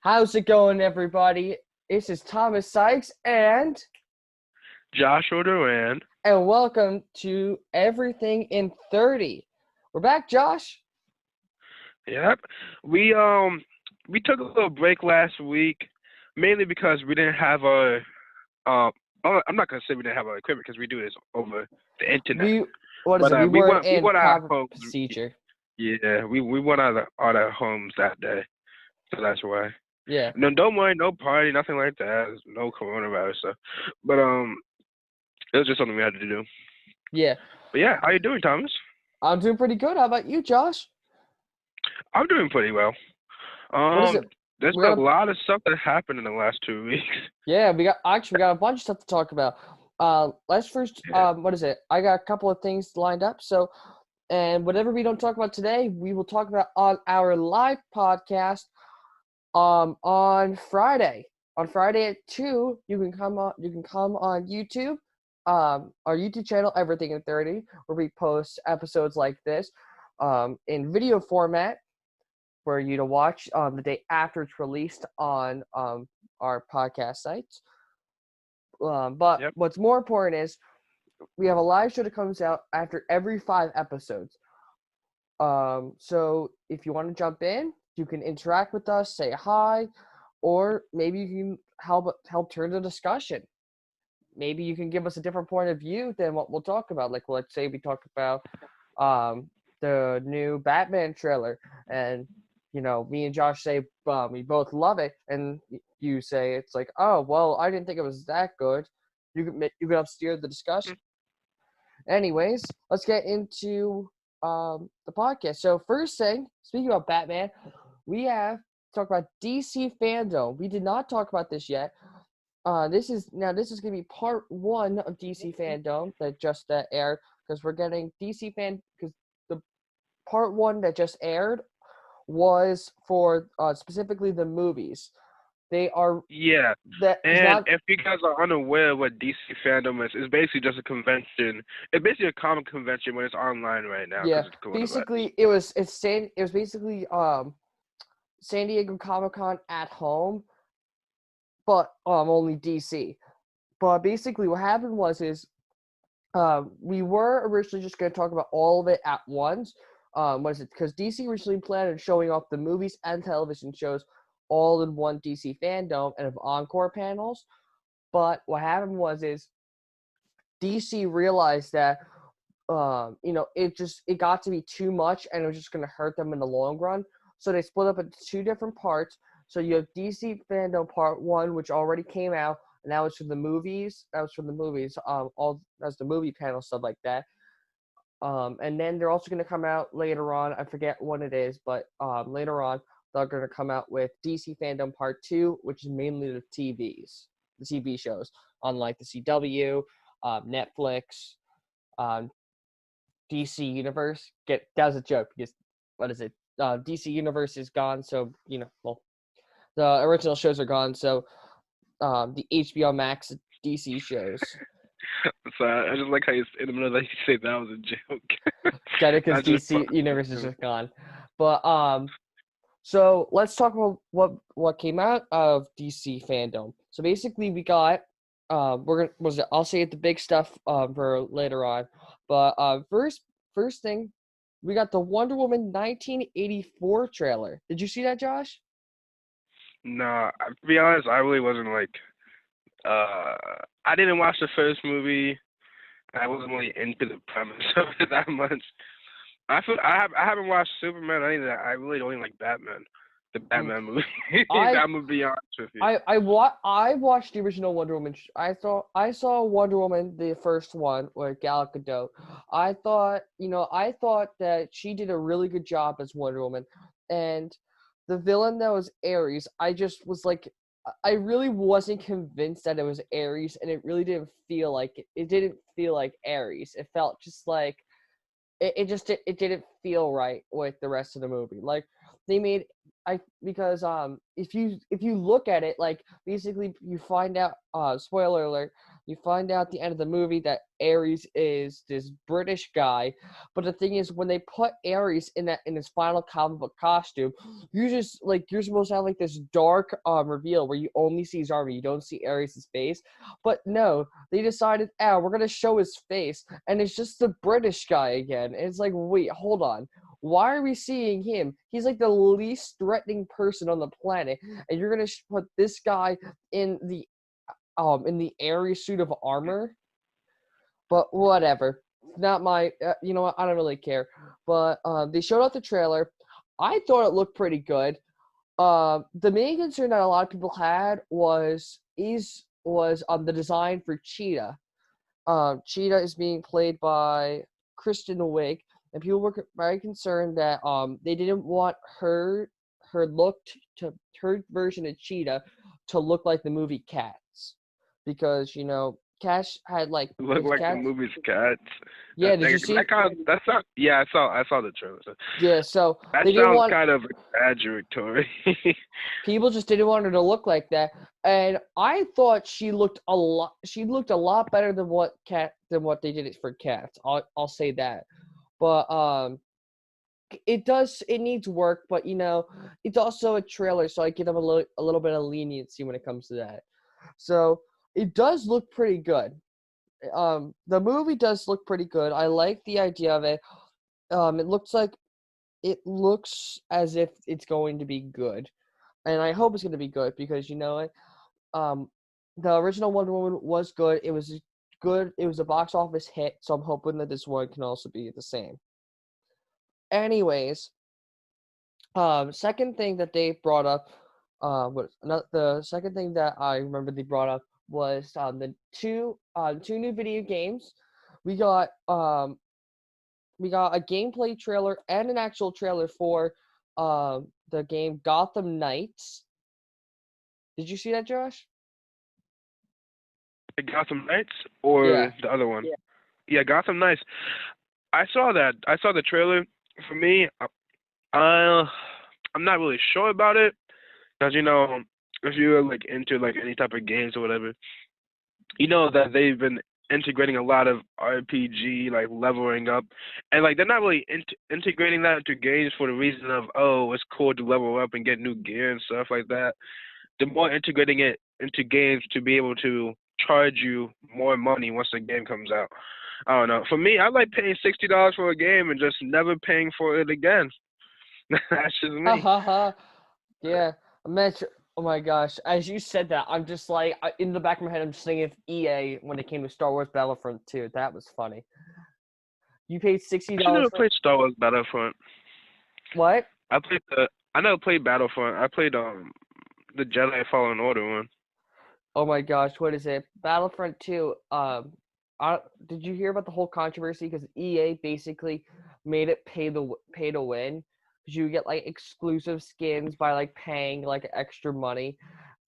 How's it going, everybody? This is Thomas Sykes, Joshua Duran. and welcome to Everything in 30. We're back, Josh. Yep. We um we took a little break last week, mainly because we didn't have our I'm not gonna say we didn't have our equipment because we do this over the internet. We what is But it? We we weren't went we in went out of proper homes. procedure. Yeah, we went out of homes that day, so that's why. Yeah, No, don't worry, no party, nothing like that. There's no coronavirus stuff. But it was just something we had to do. yeah. But yeah, how you doing, Thomas? I'm doing pretty good. How about you, Josh? I'm doing pretty well. What is Um, it? there's We been got a lot of stuff that happened in the last 2 weeks. we got a bunch of stuff to talk about. Let's first Yeah. what is it? I got a couple of things lined up. So, and whatever we don't talk about today, we will talk about on our live podcast on Friday. On Friday at 2, you can come on YouTube, our YouTube channel, Everything in 30, where we post episodes like this, in video format for you to watch the day after it's released on our podcast sites. But Yep. what's more important is we have a live show that comes out after every 5 episodes. So if you want to jump in, you can interact with us, say hi, or maybe you can help turn the discussion. Maybe you can give us a different point of view than what we'll talk about. Like, let's say we talk about the new Batman trailer, and me and Josh say we both love it, and you say it's like, oh well, I didn't think it was that good. You can help steer the discussion. Anyways, let's get into the podcast. So first thing, speaking about Batman, we have to talk about DC Fandome. We did not talk about this yet. This is gonna be part one of DC Fandome that just aired, because we're getting DC fan because the part one that just aired was for specifically the movies. They are Yeah. that is And not if you guys are unaware what DC Fandom is, it's basically just a convention. It's basically a comic convention when it's online right now yeah. because of the coronavirus. Basically, it was basically San Diego Comic Con at home, but only DC. But basically, what happened we were originally just going to talk about all of it at once. What is it? Because DC originally planned on showing off the movies and television shows all in one DC Fandome and have encore panels. But what happened is DC realized that it got to be too much and it was just going to hurt them in the long run. So they split up into two different parts. So you have DC Fandom Part One, which already came out, and that was for the movies. That was for the movies. All that's the movie panel stuff like that. And then they're also going to come out later on. I forget when it is, but later on they're going to come out with DC Fandom Part Two, which is mainly the TV shows, unlike the CW, Netflix, um, DC Universe. That was a joke because what is it? DC Universe is gone, so the original shows are gone, so the HBO Max DC shows. So I just like how you in the middle of that you say that was a joke. Got it, because I just DC Universe is just gone. But so let's talk about what came out of DC Fandom. So basically, we got I'll say it the big stuff for later on, but first thing, we got the Wonder Woman 1984 trailer. Did you see that, Josh? nah. To be honest, I really wasn't like uh I didn't watch the first movie. I wasn't really into the premise of it that much. I haven't watched Superman or any of that. I really don't even like Batman, the Mm. Batman movie. I I'm gonna be honest with you. I watched the original Wonder Woman. I saw Wonder Woman, the first one with Gal Gadot. I thought that she did a really good job as Wonder Woman, and the villain that was Ares. I just was like, I really wasn't convinced that it was Ares, and it really didn't feel like it. It didn't feel like Ares. It felt just like it didn't feel right with the rest of the movie. Like they made I because if you look at it, like basically you find out, spoiler alert, you find out at the end of the movie that Ares is this British guy. But the thing is, when they put Ares in his final comic book costume, you're supposed to have like this dark reveal where you only see his armor, you don't see Ares' face. But no, they decided, we're gonna show his face, and it's just the British guy again. And it's like, wait, hold on. Why are we seeing him? He's like the least threatening person on the planet, and you're gonna put this guy in the Ares suit of armor? But whatever. Not my. You know what? I don't really care. But they showed off the trailer. I thought it looked pretty good. The main concern that a lot of people had was the design for Cheetah. Cheetah is being played by Kristen Wiig, and people were very concerned that they didn't want her her version of Cheetah to look like the movie Cats, because Cats had like Look his like the cats. movie's Cats. Yeah, did you see? That sound. Yeah, I saw the trailer. So. Yeah, so That they didn't sounds want kind of exaggeratory. people just didn't want her to look like that, and I thought she looked a lot better than what they did it for Cats. I'll say that, but it needs work, but it's also a trailer, so I give them a little bit of leniency when it comes to that. So it does look pretty good. The movie does look pretty good. I like the idea of it. It looks as if it's going to be good, and I hope it's going to be good, because the original Wonder Woman was good. It was good. It was a box office hit, so I'm hoping that this one can also be the same. Anyways, second thing that they brought up, the second thing that I remember they brought up was the two new video games. We got a gameplay trailer and an actual trailer for the game Gotham Knights. Did you see that, Josh? Gotham Knights or Yeah. the other one? Yeah, Gotham Knights. I saw that. I saw the trailer. For me, I'm not really sure about it, because if you're like into like any type of games or whatever, that they've been integrating a lot of RPG, like leveling up, and like they're not really integrating that into games for the reason of, oh, it's cool to level up and get new gear and stuff like that. They're more integrating it into games to be able to charge you more money once the game comes out. I don't know. For me, I like paying $60 for a game and just never paying for it again. That's just Ha me. ha ha. Yeah. Oh my gosh. As you said that, I'm just like, in the back of my head, I'm just thinking of EA when it came to Star Wars Battlefront 2. That was funny. You paid I $60 never for played Star Wars Battlefront. what? I never played Battlefront. I played the Jedi Fallen Order one. Oh my gosh, what is it? Battlefront 2. Did you hear about the whole controversy? Because EA basically made it pay to win. Because you get like exclusive skins by like paying like extra money,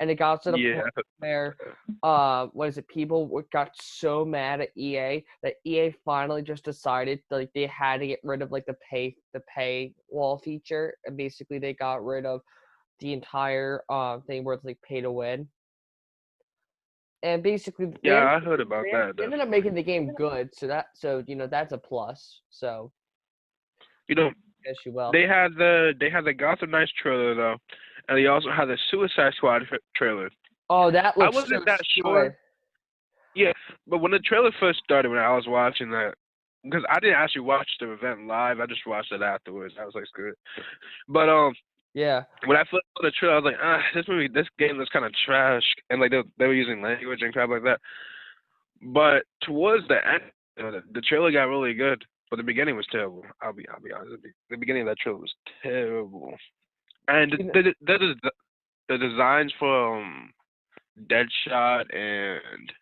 and it got to the Yeah. point where people got so mad at EA that EA finally just decided like they had to get rid of like the pay wall feature, and basically they got rid of the entire thing where it's like pay to win. And basically, Yeah, I heard about that. they ended up making the game good, so that's a plus. So You know, yes, you will. they had the Gotham Knights trailer though, and they also had the Suicide Squad trailer. Oh, that I looks so wasn't that good. sure. Yeah, but when the trailer first started, when I was watching that, because I didn't actually watch the event live, I just watched it afterwards. I was like, screw it. But Yeah. when I first saw the trailer, I was like, this game looks kind of trash, and like they were using language and crap like that. But towards the end, the trailer got really good, but the beginning was terrible. I'll be honest with you. The beginning of that trailer was terrible, and the designs for Deadshot and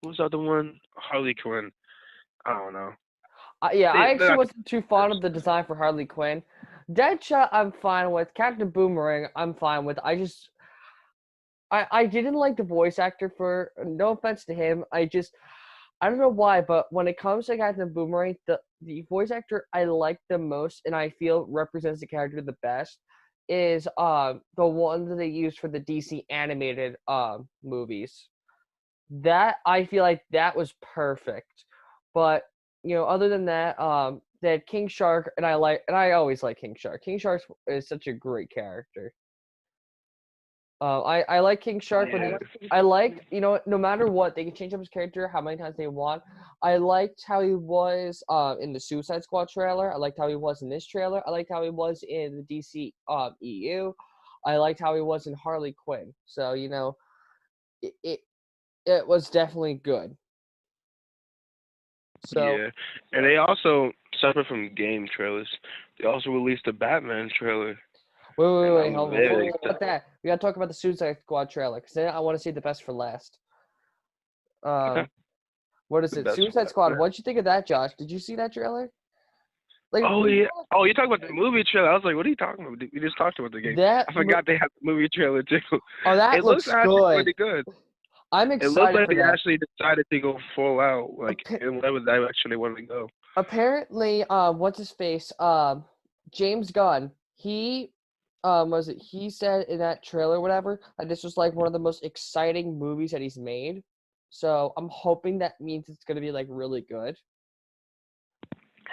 what was the other one? Harley Quinn. I don't know. I They're actually not the wasn't too fond of the design for Harley Quinn. Deadshot, I'm fine with. Captain Boomerang, I'm fine with. I didn't like the voice actor for. No offense to him. I don't know why, but when it comes to Captain Boomerang, the voice actor I like the most and I feel represents the character the best is the one that they used for the DC animated movies. That I feel like that was perfect. But other than that, they had King Shark, and I always like King Shark. King Shark is such a great character. I like King Shark, but Yeah. I like no matter what, they can change up his character how many times they want. I liked how he was in the Suicide Squad trailer. I liked how he was in this trailer. I liked how he was in the DC EU. I liked how he was in Harley Quinn. So it it, it was definitely good. So Yeah. And they also, separate from game trailers, they also released a Batman trailer. And wait, I'm hold on. Before we very talk about excited. that, we gotta talk about the Suicide Squad trailer because then I want to see the best for last. Okay. Um, what is The it? best Suicide one. Squad. What'd you think of that, Josh? Did you see that trailer? Like Oh yeah. Oh, you're talking about the movie trailer. I was like, what are you talking about? We just talked about the game. that. I forgot they had the movie trailer too. Oh, that It looks looks actually good. pretty good. I'm It looks excited like for they that. actually decided to go full out, like Appa- in whatever direction they wanted to go. Apparently, what's his face? James Gunn. Was it? He said in that trailer, whatever, that this was like one of the most exciting movies that he's made. So I'm hoping that means it's gonna be like really good.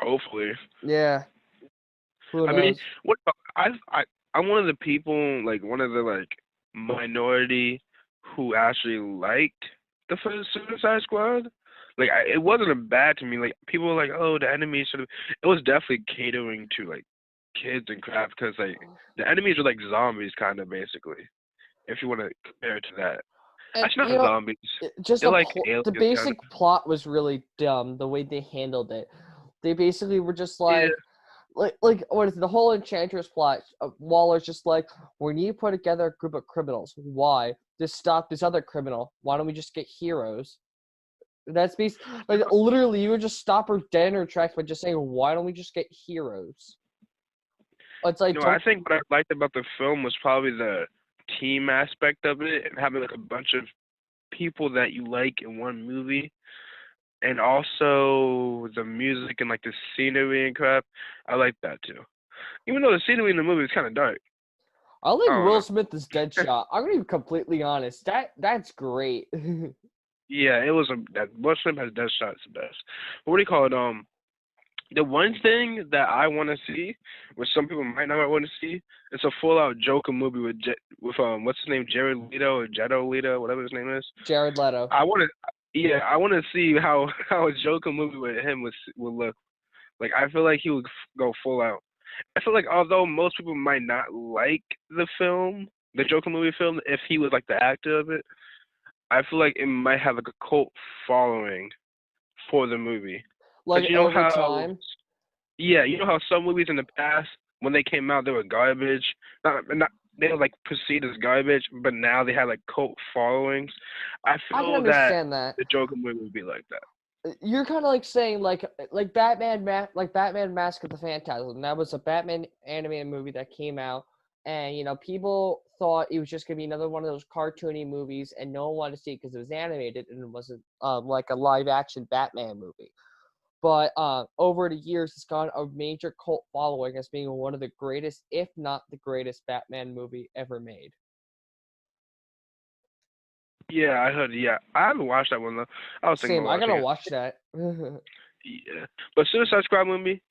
Hopefully. Yeah. Who I mean, knows? what I'm one of the people, like one of the like minority who actually liked the first Suicide Squad. Like it wasn't a bad to me. Like people were like, oh, the enemies should have. It was definitely catering to like kids and crap because like the enemies are like zombies, kind of basically. If you want to compare it to that, And actually not zombies. just They're like the aliens, kind basic of. plot was really dumb. The way they handled it, they basically were just Yeah. like what is it, the whole Enchantress plot? Waller's just like, we need to put together a group of criminals. Why? To stop this other criminal. Why don't we just get heroes? That's like literally, you would just stop her dead in her tracks by just saying, why don't we just get heroes? It's like I don't. think what I liked about the film was probably the team aspect of it and having like a bunch of people that you like in one movie, and also the music and like the scenery and crap. I like that too. Even though the scenery in the movie is kind of dark. I I like don't Will know. Smith as Deadshot. I'm gonna be completely honest. That's great. Yeah, it was that Will Smith has Deathshot's the best. But what do you call it? The one thing that I want to see, which some people might not want to see, it's a full out Joker movie with what's his name, Jared Leto or Jetto Leto, whatever his name is. Jared Leto. I want to, yeah, I want to see how how a Joker movie with him would look. Like I feel like he would go full out. I feel like although most people might not like the film, the Joker movie film, if he was like the actor of it, I feel like it might have like a cult following for the movie. Cause Like you know over how, time. yeah, you know how some movies in the past when they came out they were garbage, not they were like perceived as garbage, but now they have like cult followings. I I can feel that understand that. the Joker movie would be like that. You're kind of like saying like Batman Mask of the Phantasm. That was a Batman animated movie that came out, and people thought it was just gonna be another one of those cartoony movies, and no one wanted to see it because it was animated and it wasn't like a live action Batman movie. But over the years, it's gotten a major cult following as being one of the greatest, if not the greatest, Batman movie ever made. Yeah, I heard. Yeah, I haven't watched that one though. I was thinking Same. about I watching gotta it. watch that. Yeah, but Suicide Squad movie,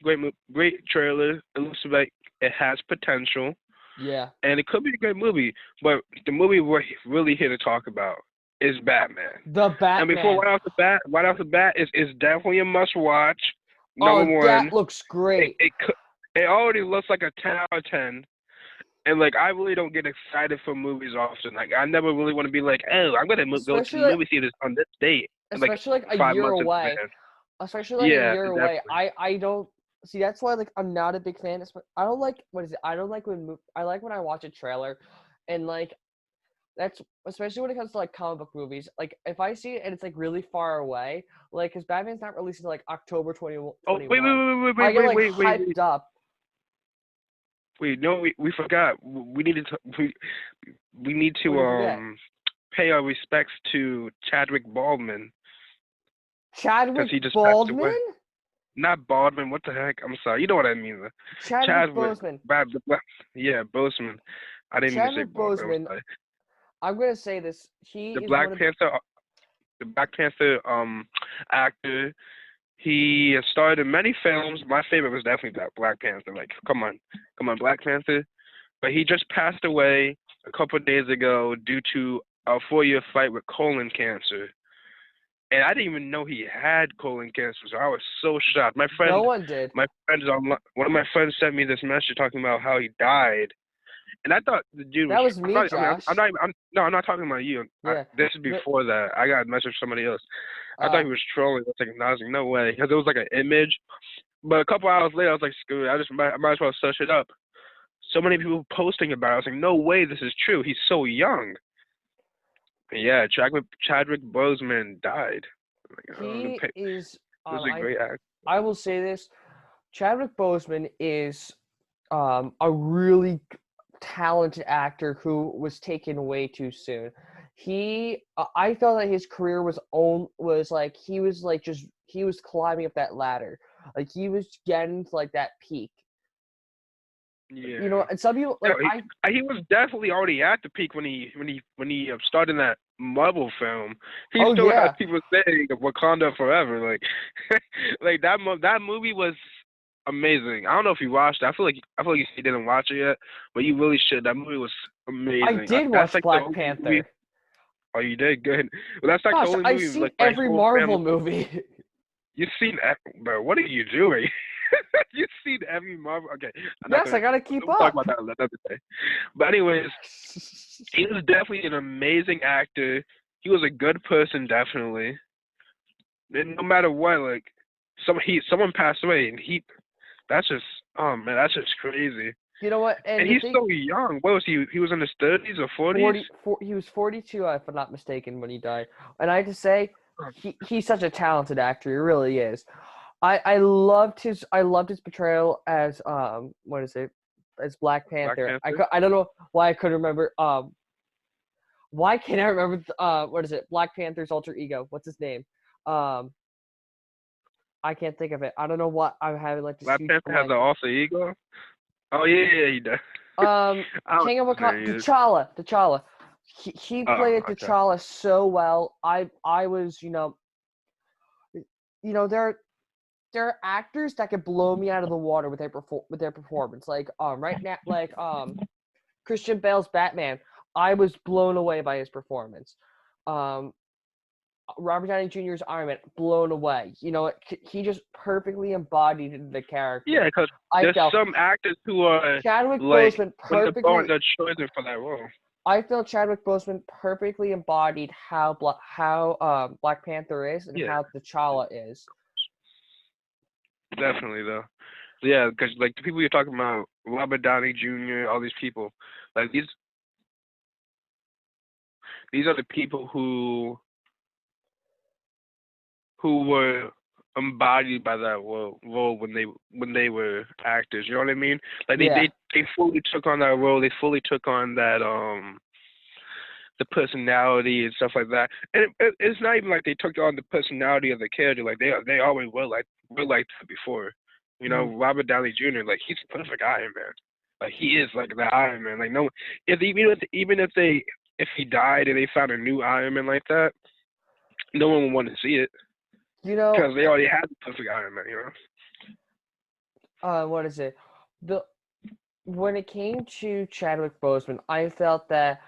great trailer. It looks like it has potential, Yeah. and it could be a great movie. But the movie we're really here to talk about is Batman. The And before Batman. right off the bat, is definitely a must watch. Number Oh, one, that looks it great. it could, it already looks like a 10 out of 10. And like I really don't get excited for movies often. Like I never really want to be like, oh, I'm gonna go to Especially the like movie theaters on this date, and like especially like a 5 months year in away. advance. Especially like a Yeah, year away. definitely. I don't see that's why like I'm not a big fan. I don't like what is it? I don't like I like when I watch a trailer and like that's especially when it comes to like comic book movies. Like if I see it and it's like really far away, like because Batman's not releasing till like October Oh 2021. I wait get wait like wait wait wait hyped up. wait. No, we forgot. We need to we need What to do you forget? pay our respects to Chadwick Boseman because Chadwick he just passed away. Baldwin? Not Baldwin. What the heck? I'm sorry. You know what I mean. Chadwick Chadwick. Boseman. Yeah, Boseman. I didn't mean to say Chadwick Baldwin. I'm Boseman, sorry. I'm gonna say this. He The is one Black of the Panther. the Black Panther actor. He has starred in many films. My favorite was definitely that Black Panther. Like, come on, Black Panther. But he just passed away a couple of days ago due to a 4-year fight with colon cancer. And I didn't even know he had colon cancer, so I was so shocked. No one did. My friend is on. One of my friends sent me this message talking about how he died, and I thought the dude was. That was I'm me, not. I mean, I'm Josh. not. No, I'm not talking about you. Yeah. This is before that. I got a message from somebody else. I thought Uh, he was trolling. I was like, no way, because it was like an image. But a couple hours later, I was like, screw it. I might as well search it up. So many people posting about it. I was like, no way, this is true. He's so young. And yeah, Chadwick Boseman died. Like, he is. it was a great act. I will say this: Chadwick Boseman is a really talented actor who was taken way too soon. I felt that his career was like he was climbing up that ladder, like he was getting to like that peak. Yeah. You know, and some people No, like he was definitely already at the peak when he started that Marvel film. He Oh still yeah, had people saying Wakanda forever. Like like that movie was amazing. I don't know if you watched it. I feel like you didn't watch it yet, but you really should. That movie was I amazing. did That's watch like the Black only movie. Panther. Oh, you did good. Well, that's like the Gosh, only I've movie seen like my every whole family. Marvel movie. You've seen, bro. What are you doing? You've seen every Marvel. Okay, I'm not Yes, I gonna. gotta keep We'll talk up. about that another day. But anyways, he was definitely an amazing actor. He was a good person, definitely. And no matter what, like someone passed away, and that's just oh man, that's just crazy. You know what? And And the he's thing, so young. What was he? He was in his 30s or 40s. he was 42, if I'm not mistaken, when he died. And I have to say, he's such a talented actor. He really is. I loved his portrayal as what is it? As Black Black Panther. Panther. I don't know why I couldn't remember why can't I remember what is it? Black Panther's alter ego. What's his name? Um I can't think of it. I don't know what I'm having like this Black huge Panther has blank. an alter ego. Oh yeah, he does. I don't King of know what Wakanda, his name is. T'Challa. He Oh, played okay. T'Challa so well. I was there are actors that could blow me out of the water with their performance. Like right now, like Christian Bale's Batman. I was blown away by his performance. Um, Robert Downey Jr.'s Iron Man, blown away. You know, he just perfectly embodied the character. Yeah, because I there's felt some actors who are Chadwick like Boseman when they're born, perfectly. they're chosen for that role. I feel Chadwick Boseman perfectly embodied how Black Panther is and Yeah, how T'Challa is. definitely though. Yeah, because like the people you're talking about, Robert Downey Jr., all these people, like these are the people who were embodied by that role when they were actors. You know what I mean? Like Yeah. they fully took on that role. They fully took on that the personality and stuff like that. And it's not even like they took on the personality of the character. Like they always were like that before. You know, Mhm. Robert Downey Jr. Like he's a perfect Iron Man. Like he is like the Iron Man. Like no, even if he died and they found a new Iron Man like that, no one would want to see it You know, because they already had the perfect Iron Man. You know. what is it? The When it came to Chadwick Boseman, I felt that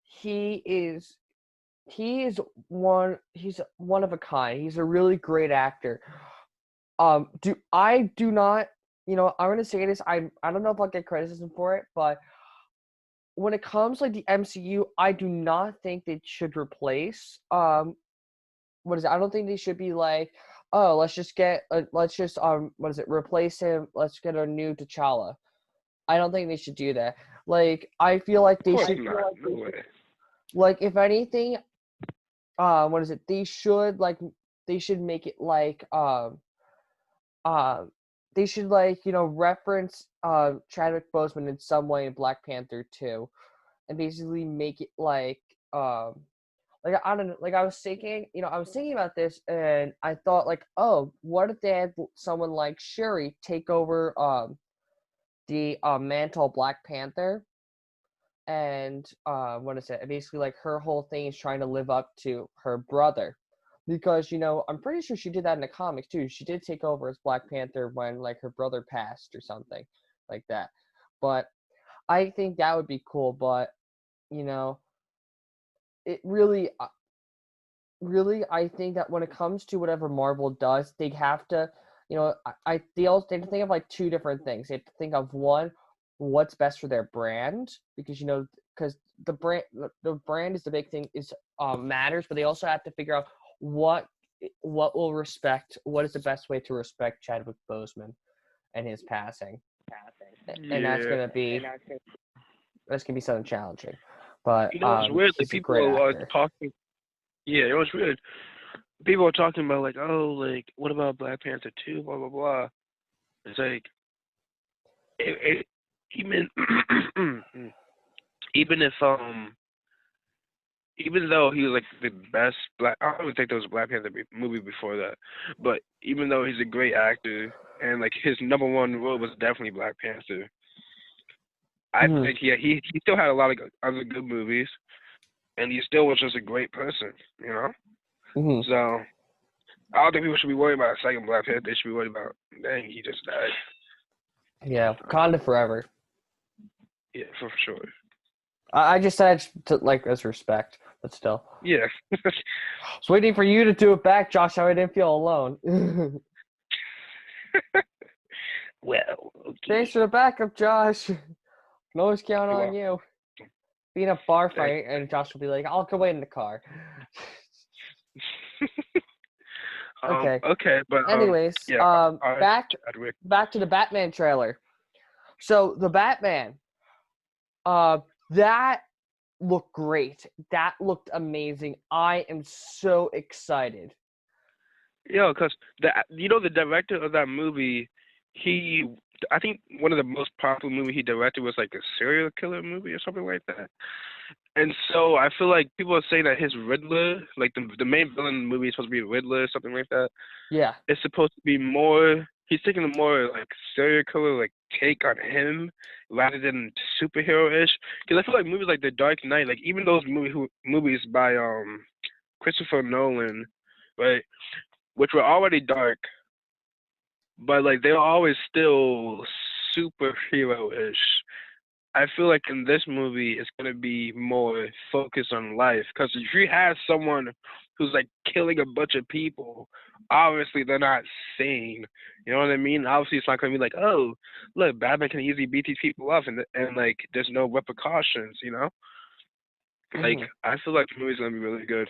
he is he's one of a kind. He's a really great actor. Do not, I'm gonna say this. I don't know if I'll get criticism for it, but when it comes like the MCU, I do not think they should replace what is it? I don't think they should be like, oh, let's just what is it? Replace him. Let's get a new T'Challa. I don't think they should do that. Like I feel like Of they course should not. No way. like if anything, what is it? They should make it like uh they should like reference Chadwick Boseman in some way in Black Panther 2 and basically make it like I don't know, like I was thinking about this and I thought like, oh, what if they had someone like Shuri take over the mantle of Black Panther, and what is it? Basically, like her whole thing is trying to live up to her brother. because I'm pretty sure she did that in the comics too. She did take over as Black Panther when like her brother passed or something like that. But I think that would be cool. But you know, it really, I think that when it comes to whatever Marvel does, they have to, they have to think of like two different things. They have to think of one, what's best for their brand, because because the brand is the big thing, is matters, but they also have to figure out what what is the best way to respect Chadwick Boseman and his passing, and that's gonna be something challenging. But It's weird. Like he's a great people are actor. talking. Yeah, it was weird. People are talking about like, oh, like what about Black Panther 2? Blah blah blah. It's like, even even if even though he was like the best black, I don't even think there was a Black Panther movie before that, but even though he's a great actor and like his number one role was definitely Black Panther, I think he still had a lot of other good movies, and he still was just a great person, So I don't think people should be worried about a second Black Panther. They should be worried about, dang, he just died. Yeah, Wakanda forever. Yeah, for sure. I just said to, like, as respect, but still. Yeah. I was waiting for you to do it back, Josh, so I didn't feel alone. Well, okay. Thanks for the backup, Josh. Can always count on you. Be in a bar fight, and Josh will be like, I'll go wait in the car. Okay. Okay, but anyways, yeah, back to the Batman trailer. So the Batman, that looked great. That looked amazing. I am so excited. Yeah, because the director of that movie, I think one of the most popular movies he directed was like a serial killer movie or something like that. And so I feel like people are saying that his Riddler, like the main villain in the movie, is supposed to be Riddler or something like that. Yeah. It's supposed to be more. He's taking a more like serial killer like take on him rather than superhero-ish. Because I feel like movies like The Dark Knight, like even those movies by Christopher Nolan, right, which were already dark, but like they were always still superhero-ish. I feel like in this movie, it's going to be more focused on life. Because if you have someone who's like killing a bunch of people, obviously they're not sane. You know what I mean? Obviously, it's not going to be like, oh, look, Batman can easily beat these people up and like there's no repercussions, Like, I feel like the movie's going to be really good.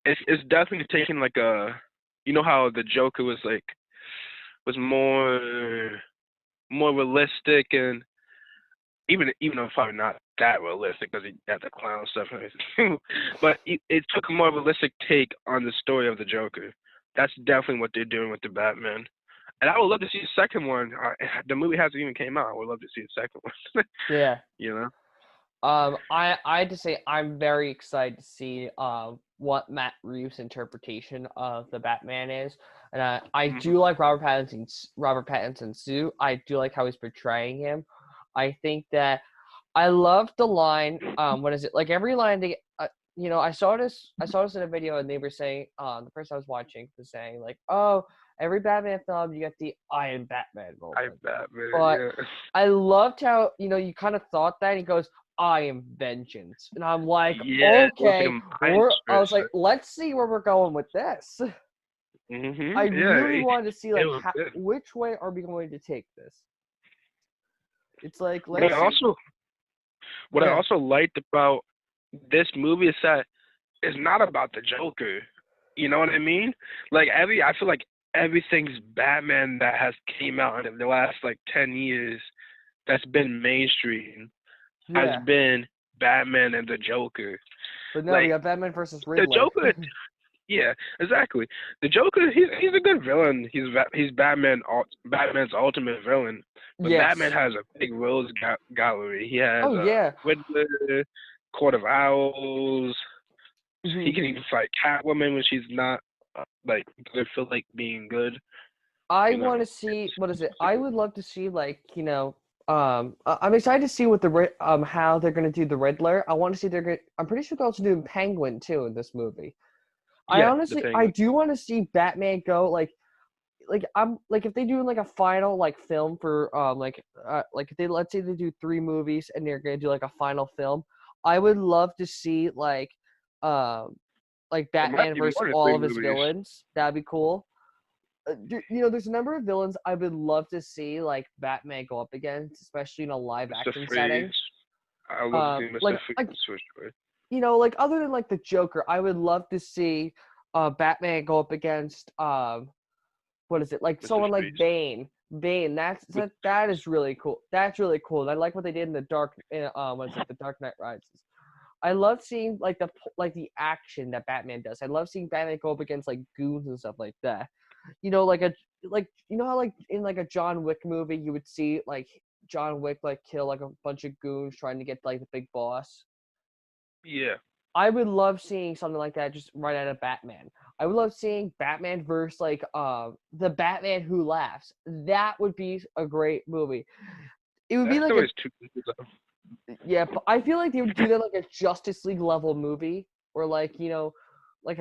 It's definitely taking like how the Joker was more realistic, and even though it's probably not that realistic because he had the clown stuff and everything, but it took a more realistic take on the story of the Joker. That's definitely what they're doing with the Batman, and I would love to see a second one. The movie hasn't even came out. I would love to see a second one. Yeah. I had to say I'm very excited to see what Matt Reeves' interpretation of the Batman is, and I do like Robert Pattinson's suit. I do like how he's portraying him. I think that I love the line. What is it? Like every line they, I saw this in a video, and they were saying, the person I was watching was saying like, oh, every Batman film you get the I am Batman moment. I am Batman. But yeah. I loved how you kind of thought that, and he goes, I am vengeance, and I'm like, Yeah, okay, I was like, let's see where we're going with this. Mm-hmm. I really wanted to see like which way are we going to take this. It's like What I also liked about this movie is that it's not about the Joker. You know what I mean? Like I feel like everything's Batman that has came out in the last like 10 years that's been mainstream has been Batman and the Joker. But no, we got Batman versus Riddler. The Joker, yeah, exactly. The Joker, he's a good villain. He's Batman's ultimate villain. But Batman has a big rose gallery. He has Riddler, Court of Owls. He can even fight Catwoman when she's not doesn't feel like being good. I want to see, what is it? I would love to see I'm excited to see what how they're gonna do the Riddler. I want to see I'm pretty sure they're also doing Penguin too in this movie. Yeah, the I Penguin. do want to see Batman go I'm like if they do like a final like film for like if they let's say they do 3 movies and they're gonna do like a final film, I would love to see like It might Batman be versus more than all three of his movies. villains. That'd be cool. There's a number of villains I would love to see like Batman go up against, especially in a live Mr. action setting. Freeze. I love to see Mr. Like Freeze for sure. like other than like the Joker, I would love to see Batman go up against what is it like Mr. someone like Freeze. Bane. With That is really cool. That's really cool. And I like what they did in what is it, the Dark Knight Rises. I love seeing like the action that Batman does. I love seeing Batman go up against like goons and stuff like that. How like in like a John Wick movie you would see like John Wick like kill like a bunch of goons trying to get like the big boss. yeah. I would love seeing something like that just right out of Batman. I would love seeing Batman versus like the Batman Who Laughs. That would be a great movie. It would be That's like a always too good though. yeah, but I feel like they would do that like a Justice League level movie or like a like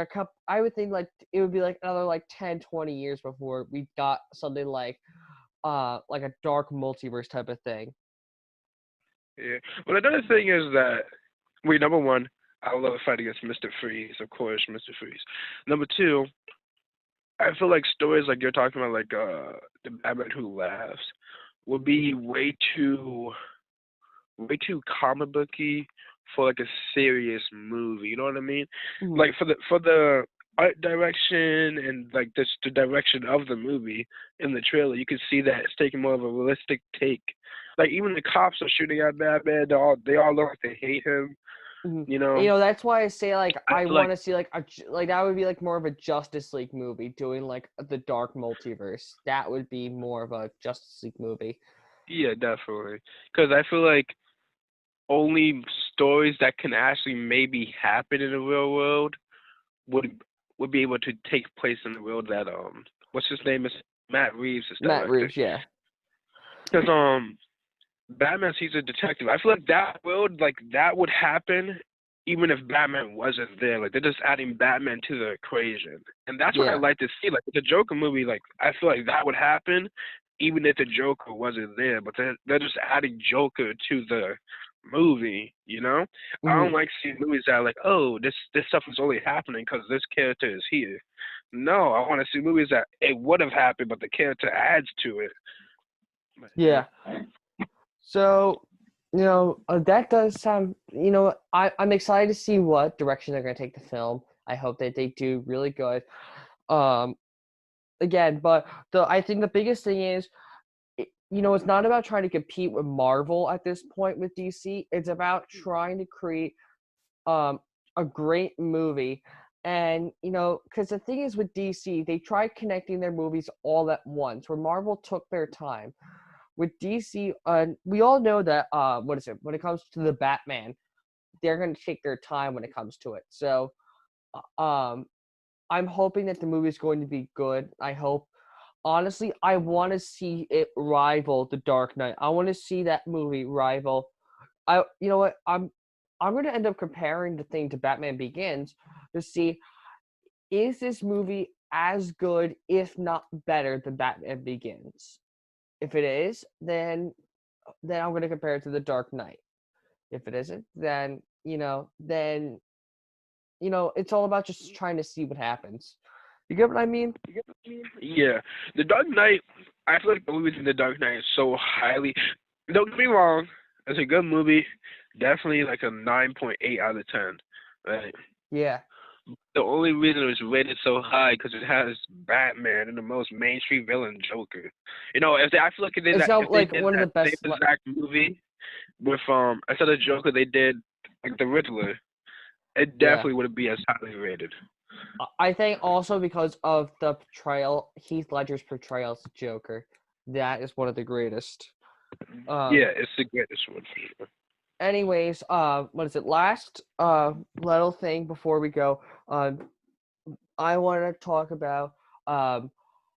a cup I would think like it would be like another like 10, 20 years before we got something like a dark multiverse type of thing. Yeah. Well, another thing is that number one, I love a fight against Mr. Freeze, of course, Mr. Freeze. Number two, I feel like stories like you're talking about, like the Batman Who Laughs, would be way too comic booky for like a serious movie. You know what I mean? Mhm. Like for the art direction and like the direction of the movie in the trailer, you can see that it's taking more of a realistic take. Like even the cops are shooting at Batman. They all look like they hate him. Mhm. You know, That's why I say like I I feel like want to see like that would be like more of a Justice League movie doing like the dark multiverse. That would be more of a Justice League movie. yeah, definitely. Because I feel like only stories that can actually maybe happen in the real world would would be able to take place in the world that what's his name is Matt Reeves is Matt directing. Reeves, yeah. Because Batman he's a detective. I feel like that world like that would happen even if Batman wasn't there. Like they're just adding Batman to the equation. And that's what I Yeah. like to see. Like the Joker movie, like I feel like that would happen even if the Joker wasn't there. But they're just adding Joker to the movie, you know? I don't Mhm. like seeing movies that are like, oh, this stuff is only happening because this character is here. No, I want to see movies that it would have happened, but the character adds to it. But, yeah. Yeah. So, that does sound, I'm excited to see what direction they're going to take the film. I hope that they do really good. Um, Again, but I think the biggest thing is, it's not about trying to compete with Marvel at this point with DC. It's about trying to create um, a great movie. And, because the thing is with DC, they tried connecting their movies all at once, where Marvel took their time with DC, we all know that what is it? When it comes to the Batman, they're going to take their time when it comes to it. So, um, I'm hoping that the movie is going to be good. I hope. Honestly, I want to see it rival The Dark Knight. I want to see that movie rival. You know what? I'm going to end up comparing the thing to Batman Begins to see is this movie as good, if not better, than Batman Begins. If it is, then I'm gonna compare it to The Dark Knight. If it isn't, then it's all about just trying to see what happens. You get what I mean? Yeah, The Dark Knight. I feel like the movies in The Dark Knight is so highly. Don't get me wrong, it's a good movie. Definitely like a 9.8 out of 10. Right. Yeah. The only reason it was rated so high because it has Batman and the most mainstream villain Joker. You know, I feel like It's now if they like did one of the that same best. exact movie with instead of Joker they did like the Riddler, it Yeah. definitely would be as highly rated. I think also because of the portrayal, Heath Ledger's portrayal as the Joker, that is one of the greatest. Um. Yeah, it's the greatest one for sure. Anyways, what is it? Last little thing before we go. I want to talk about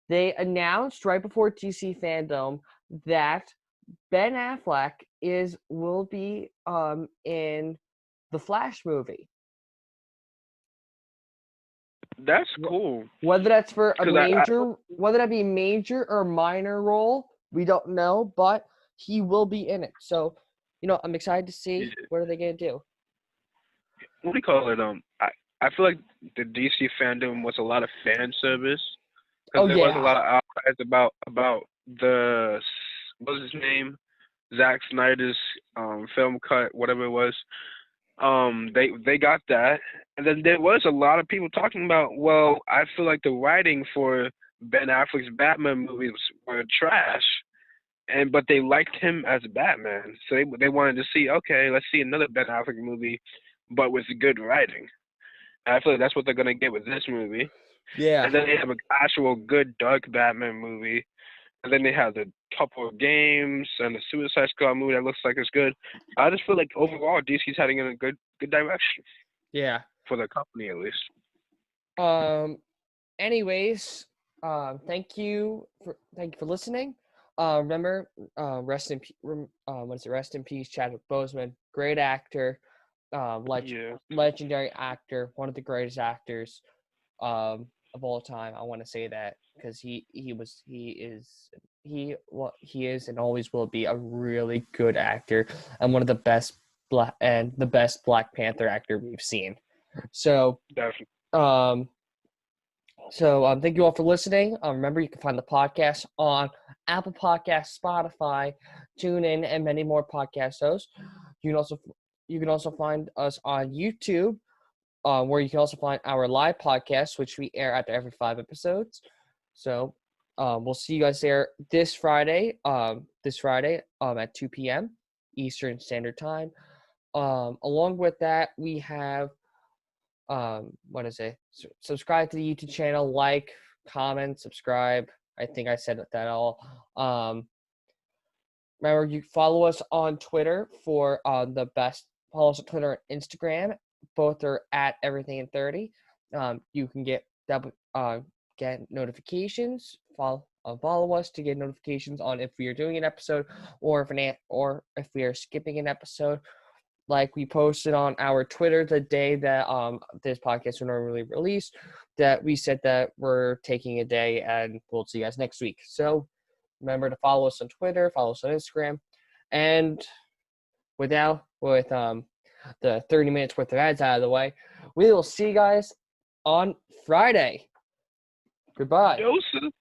they announced right before DC Fandome that Ben Affleck will be in the Flash movie. That's cool. Whether that's for a 'Cause whether that be major or minor role, we don't know, but he will be in it. So, I'm excited to see yeah. what are they gonna do. What do you call it? I feel like the DC fandom was a lot of fan service Oh because there was a yeah, lot of outcries about the what's his name, Zack Snyder's film cut, whatever it was. They got that, and then there was a lot of people talking about. Well, I feel like the writing for Ben Affleck's Batman movies were trash, but they liked him as Batman, so they wanted to see. Okay, let's see another Ben Affleck movie, but with good writing. And I feel like that's what they're gonna get with this movie. yeah, And then they have an actual good dark Batman movie, and then they have the couple of games and the Suicide Squad movie that looks like it's good. I just feel like overall DC's heading in a good direction yeah. for the company at least. Anyways, thank you for listening. Remember, rest in peace, Chadwick Boseman, great actor, Yeah, legendary actor, one of the greatest actors, of all time. I want to say that because he is and always will be a really good actor and one of the best Black Panther actor we've seen. So, definitely. um, thank you all for listening. Remember, you can find the podcast on Apple Podcasts, Spotify, TuneIn, and many more podcast hosts. You can also find us on YouTube, where you can also find our live podcast, which we air after every 5 episodes. So, we'll see you guys there this Friday. At 2 p.m. Eastern Standard Time. Along with that, we have subscribe to the YouTube channel, like, comment, subscribe. I think I said that all. Remember, you follow us on Twitter for the best. Follow us on Twitter and Instagram. Both are at everything in 30. You can get notifications. Follow us to get notifications on if we are doing an episode or if we are skipping an episode. Like we posted on our Twitter the day that this podcast will normally release, that we said that we're taking a day and we'll see you guys next week. So remember to follow us on Twitter, follow us on Instagram, and with the 30 minutes worth of ads out of the way, we will see you guys on Friday. Goodbye. Joseph.